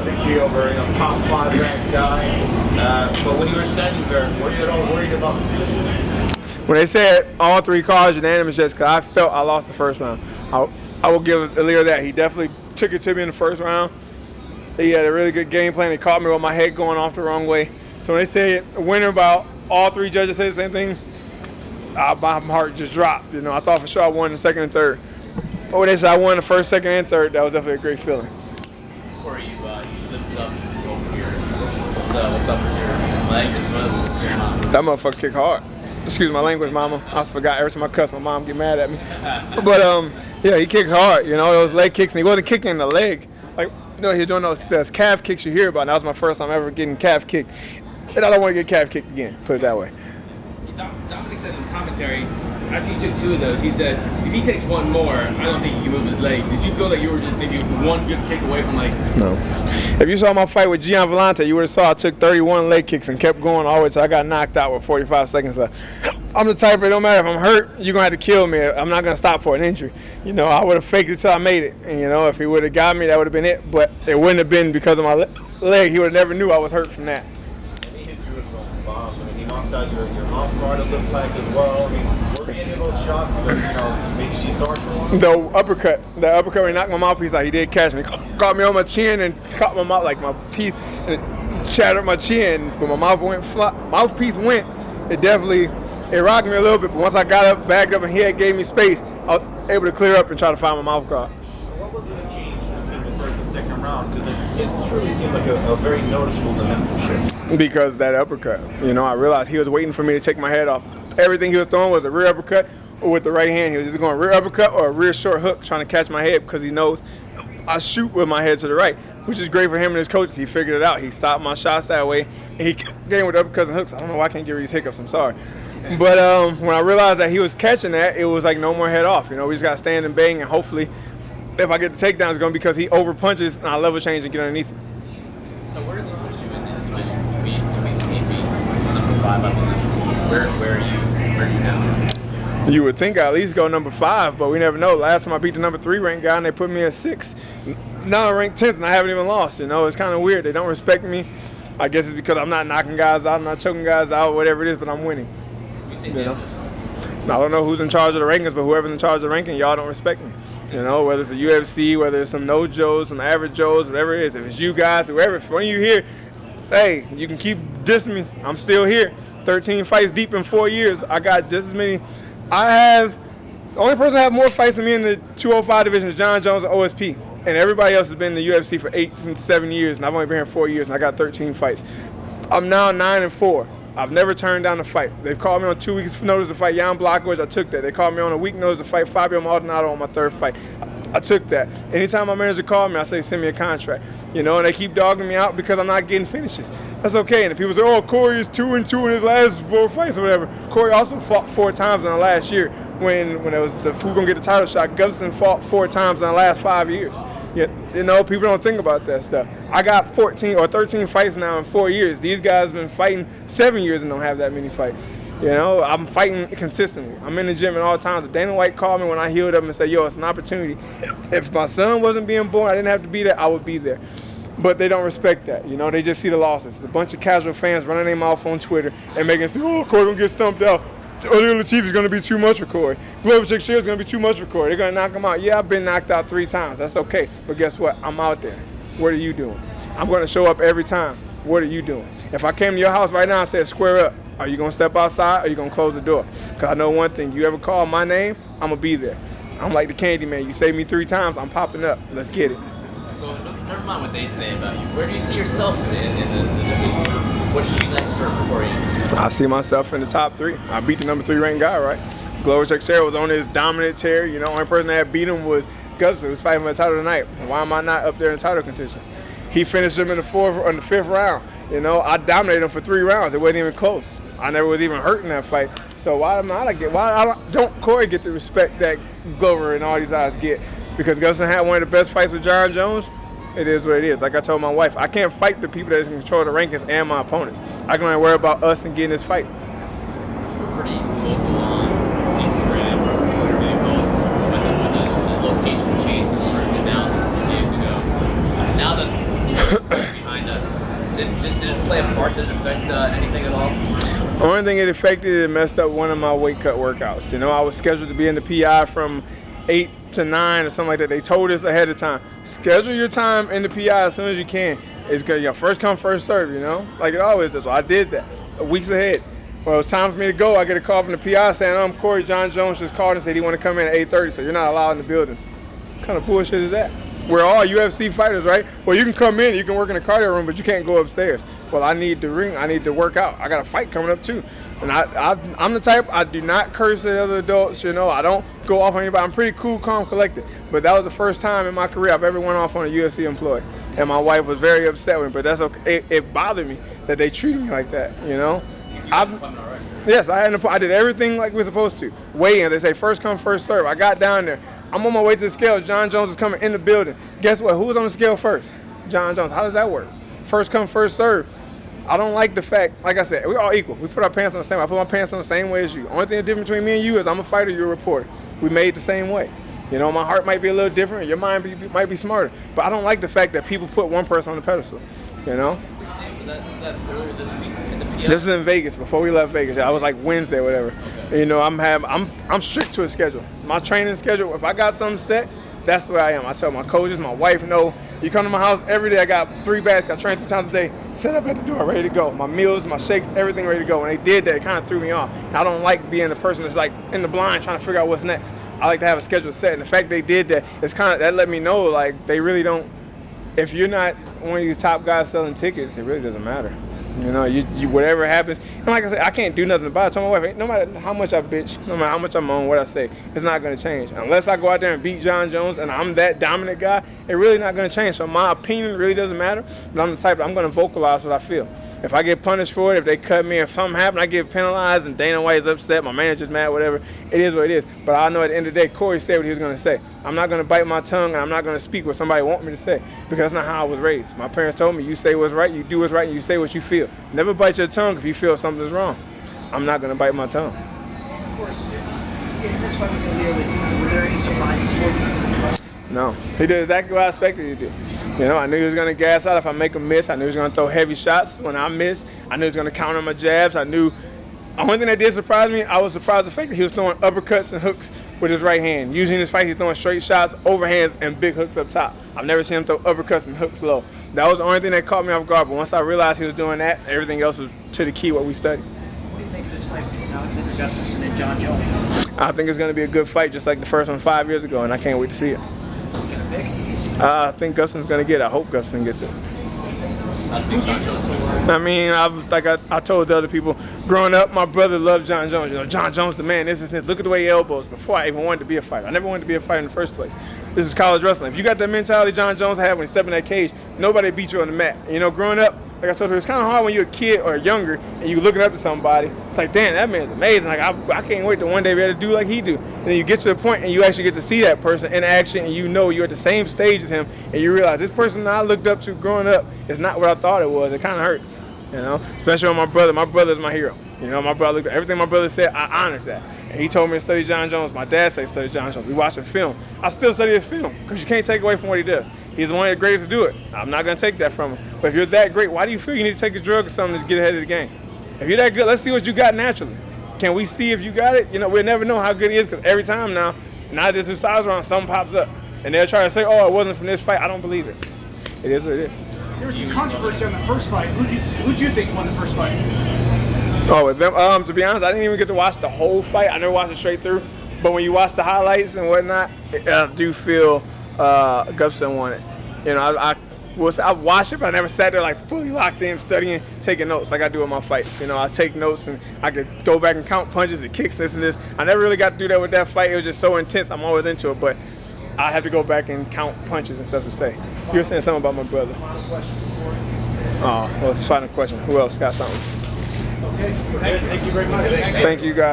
Big deal, very top 5 ranked guy. But when you were standing there, were you at all worried about the decision? When they said all 3 calls unanimous, just because I felt I lost the first round, I will give Illir that. He definitely took it to me in the first round. He had a really good game plan. He caught me with my head going off the wrong way. So when they say a winner about all 3 judges say the same thing, my heart just dropped. You know, I thought for sure I won the second and third. But when they said I won the first, second, and third, that was definitely a great feeling. Corey, you lift up over here. What's up with your language? What's going on? That motherfucker kick hard. Excuse my language, mama. I forgot every time I cuss, my mom get mad at me. But yeah, he kicks hard. You know, those leg kicks, and he wasn't kicking in the leg. Like, no, he's doing those calf kicks you hear about. And that was my first time ever getting calf kicked, and I don't want to get calf kicked again. Put it that way. Dominic said in commentary, after you took 2 of those, he said, if he takes 1 more, I don't think he can move his leg. Did you feel like you were just maybe 1 good kick away from like... No. If you saw my fight with Gian Vellante, you would have saw I took 31 leg kicks and kept going all the way till I got knocked out with 45 seconds left. I'm the type, it don't matter if I'm hurt, you're going to have to kill me. I'm not going to stop for an injury. You know, I would have faked it till I made it. And, you know, if he would have got me, that would have been it. But it wouldn't have been because of my leg. He would have never knew I was hurt from that. And he hit you with some bombs. I mean, he knocked out your mouth guard, it looks like, as well. I mean, were any of those shots that, you know, maybe she starts for one? The uppercut when he knocked my mouthpiece out, he did catch me. Caught me on my chin and caught my mouth, like my teeth, and shattered my chin. When my mouthpiece went, it rocked me a little bit. But once I got up, bagged up, and he gave me space, I was able to clear up and try to find my mouth guard. So what was the change between the first and second round? Because it truly seemed like a very noticeable momentum shift. Because that uppercut, you know, I realized he was waiting for me to take my head off. Everything he was throwing was a rear uppercut or with the right hand. He was just going rear uppercut or a rear short hook trying to catch my head because he knows I shoot with my head to the right, which is great for him and his coaches. He figured it out. He stopped my shots that way, and he came with uppercuts and hooks. I don't know why I can't get these hiccups. I'm sorry. But when I realized that he was catching that, it was like no more head off. You know, we just got to stand and bang, and hopefully if I get the takedown, it's going to be because he over punches and I level change and get underneath him. So where does this put you in the position to beat Latifi, number 5, I believe? Where are you now? You would think I at least go number 5, but we never know. Last time I beat the number 3 ranked guy and they put me at 6. Now I'm ranked 10th and I haven't even lost. You know, it's kind of weird. They don't respect me. I guess it's because I'm not knocking guys out, I'm not choking guys out, whatever it is, but I'm winning. You know? I don't know who's in charge of the rankings, but whoever's in charge of the ranking, y'all don't respect me. You know, whether it's a UFC, whether it's some no Joes, some average Joes, whatever it is. If it's you guys, whoever, if one of you here, hey, you can keep dissing me. I'm still here. 13 fights deep in 4 years. I got just as many. The only person that have more fights than me in the 205 division is John Jones at OSP. And everybody else has been in the UFC for 8 and 7 years, and I've only been here 4 years, and I got 13 fights. I'm now 9-4. I've never turned down a fight. They've called me on 2 weeks' notice to fight Jan Blachowicz. I took that. They called me on a week notice to fight Fabio Maldonado on my 3rd fight. I took that. Anytime my manager called me, I say, send me a contract. You know, and they keep dogging me out because I'm not getting finishes. That's okay. And the people say, oh, Corey is 2-2 in his last 4 fights or whatever. Corey also fought 4 times in the last year when it was who gonna get the title shot. Gustafsson fought 4 times in the last 5 years. You know, people don't think about that stuff. I got 14 or 13 fights now in 4 years. These guys have been fighting 7 years and don't have that many fights. You know, I'm fighting consistently. I'm in the gym at all times. If Dana White called me when I healed up and said, yo, it's an opportunity. If my son wasn't being born, I didn't have to be there, I would be there. But they don't respect that. You know, they just see the losses. It's a bunch of casual fans running their mouth on Twitter and making it say, oh, Corey gonna get stumped out. Illir Latifi is going to be too much for Corey. Glover Teixeira is going to be too much for Corey. They're going to knock him out. Yeah, I've been knocked out 3 times. That's okay. But guess what? I'm out there. What are you doing? I'm going to show up every time. What are you doing? If I came to your house right now and said, square up, are you going to step outside or are you going to close the door? Because I know one thing. You ever call my name, I'm going to be there. I'm like the candy man. You save me 3 times, I'm popping up. Let's get it. So never mind what they say about you. Where do you see yourself in the division? What should be next for Corey? I see myself in the top 3. I beat the number 3 ranked guy, right? Glover Teixeira was on his dominant tear. You know, the only person that beat him was Gustafsson, who was fighting for the title tonight. Why am I not up there in title contention? He finished him in the 5th round. You know, I dominated him for 3 rounds. It wasn't even close. I never was even hurt in that fight. So why don't Corey get the respect that Glover and all these guys get? Because Gustafsson had one of the best fights with John Jones. It is what it is. Like I told my wife, I can't fight the people that control the rankings and my opponents. I can only worry about us and getting this fight. We're pretty vocal on Instagram or Twitter, maybe both, when the location change was first announced 2 days ago. Now that Did it play a part? Did it affect anything at all? The only thing it affected, it messed up one of my weight cut workouts. You know, I was scheduled to be in the PI from 8 to 9 or something like that. They told us ahead of time, schedule your time in the PI as soon as you can. It's good, first come, first serve, you know, like it always does. So I did that weeks ahead. When it was time for me to go, I get a call from the PI saying, Corey, John Jones just called and said he want to come in at 8:30, so you're not allowed in the building. What kind of bullshit is that? We're all UFC fighters, right? Well, you can come in, you can work in the cardio room, but you can't go upstairs. Well, I need the ring, I need to work out. I got a fight coming up too. And I'm the type, I do not curse at other adults, you know, I don't go off on anybody. I'm pretty cool, calm, collected. But that was the first time in my career I've ever went off on a UFC employee. And my wife was very upset with me, but that's okay. It bothered me that they treated me like that, you know? Yes, I did everything like we're supposed to. Weigh in, they say first come, first serve. I got down there. I'm on my way to the scale. John Jones is coming in the building. Guess what? Who was on the scale first? John Jones. How does that work? First come, first serve. I don't like the fact, like I said, we're all equal. We put our pants on the same way. I put my pants on the same way as you. Only thing that's different between me and you is I'm a fighter, you're a reporter. We made the same way. You know, my heart might be a little different, your mind might be smarter. But I don't like the fact that people put one person on the pedestal, you know? Which day was that earlier this week in the PI? This is in Vegas, before we left Vegas. I was like Wednesday or whatever. You know, I'm strict to a schedule. My training schedule, if I got something set, that's where I am. I tell my coaches, my wife, no, you come to my house every day, I got 3 bags, I train 3 times a day, set up at the door, ready to go. My meals, my shakes, everything ready to go. When they did that, it kind of threw me off. I don't like being the person that's like in the blind trying to figure out what's next. I like to have a schedule set, and the fact they did that, it's kind of, that let me know, like, they really don't, if you're not one of these top guys selling tickets, it really doesn't matter. You know, you whatever happens, and like I said, I can't do nothing about it. I told my wife, no matter how much I bitch, no matter how much I'm on, what I say, it's not going to change. Unless I go out there and beat John Jones and I'm that dominant guy, it's really not going to change. So my opinion really doesn't matter, but I'm the type that I'm going to vocalize what I feel. If I get punished for it, if they cut me, if something happens, I get penalized and Dana White's upset, my manager's mad, whatever, it is what it is. But I know at the end of the day, Corey said what he was going to say. I'm not going to bite my tongue, and I'm not going to speak what somebody wants me to say, because that's not how I was raised. My parents told me, you say what's right, you do what's right, and you say what you feel. Never bite your tongue if you feel something's wrong. I'm not going to bite my tongue. In this fight with Illir Latifi, were there any surprises for you? No. He did exactly what I expected he to do. You know, I knew he was going to gas out if I make a miss. I knew he was going to throw heavy shots when I missed. I knew he was going to counter my jabs. I knew. The only thing that did surprise me, I was surprised the fact that he was throwing uppercuts and hooks with his right hand. Usually in this fight, he's throwing straight shots, overhands, and big hooks up top. I've never seen him throw uppercuts and hooks low. That was the only thing that caught me off guard. But once I realized he was doing that, everything else was to the key what we studied. What do you think of this fight between Alexander Gustafsson and John Jones? I think it's going to be a good fight, just like the first one 5 years ago, and I can't wait to see it. Got a pick? I think Gustafsson's going to get it. I hope Gustafsson gets it. I mean, I told the other people, growing up, my brother loved John Jones. You know, John Jones, the man, this. Look at the way he elbows. Before I even wanted to be a fighter. I never wanted to be a fighter in the first place. This is college wrestling. If you got that mentality John Jones had when he stepped in that cage, nobody beat you on the mat. You know, growing up, like I told you, it's kind of hard when you're a kid or younger and you're looking up to somebody. It's like, damn, that man's amazing. Like, I can't wait to one day be able to do like he do. And then you get to the point and you actually get to see that person in action, and you know you're at the same stage as him, and you realize this person that I looked up to growing up is not what I thought it was. It kind of hurts, you know, especially on my brother. My brother's my hero. You know, my brother, everything my brother said, I honored that. And he told me to study John Jones. My dad said study John Jones. We watching film. I still study his film because you can't take away from what he does. He's one of the greatest to do it. I'm not going to take that from him. But if you're that great, why do you feel you need to take a drug or something to get ahead of the game? If you're that good, let's see what you got naturally. Can we see if you got it? You know, we'll never know how good he is, because every time now this is size round, something pops up. And they'll try to say, oh, it wasn't from this fight. I don't believe it. It is what it is. There was some controversy on the first fight. Who'd you think won the first fight? Oh, with them, to be honest, I didn't even get to watch the whole fight. I never watched it straight through. But when you watch the highlights and whatnot, I do feel Gustafsson won it. You know, I watched it, but I never sat there like fully locked in, studying, taking notes like I do in my fights. You know, I take notes and I could go back and count punches and kicks, this and this. I never really got to do that with that fight. It was just so intense. I'm always into it, but I have to go back and count punches and stuff to say. You were saying something about my brother. Oh, well, it's a final question. Who else got something? Okay, thank you very much. Thank you, guys.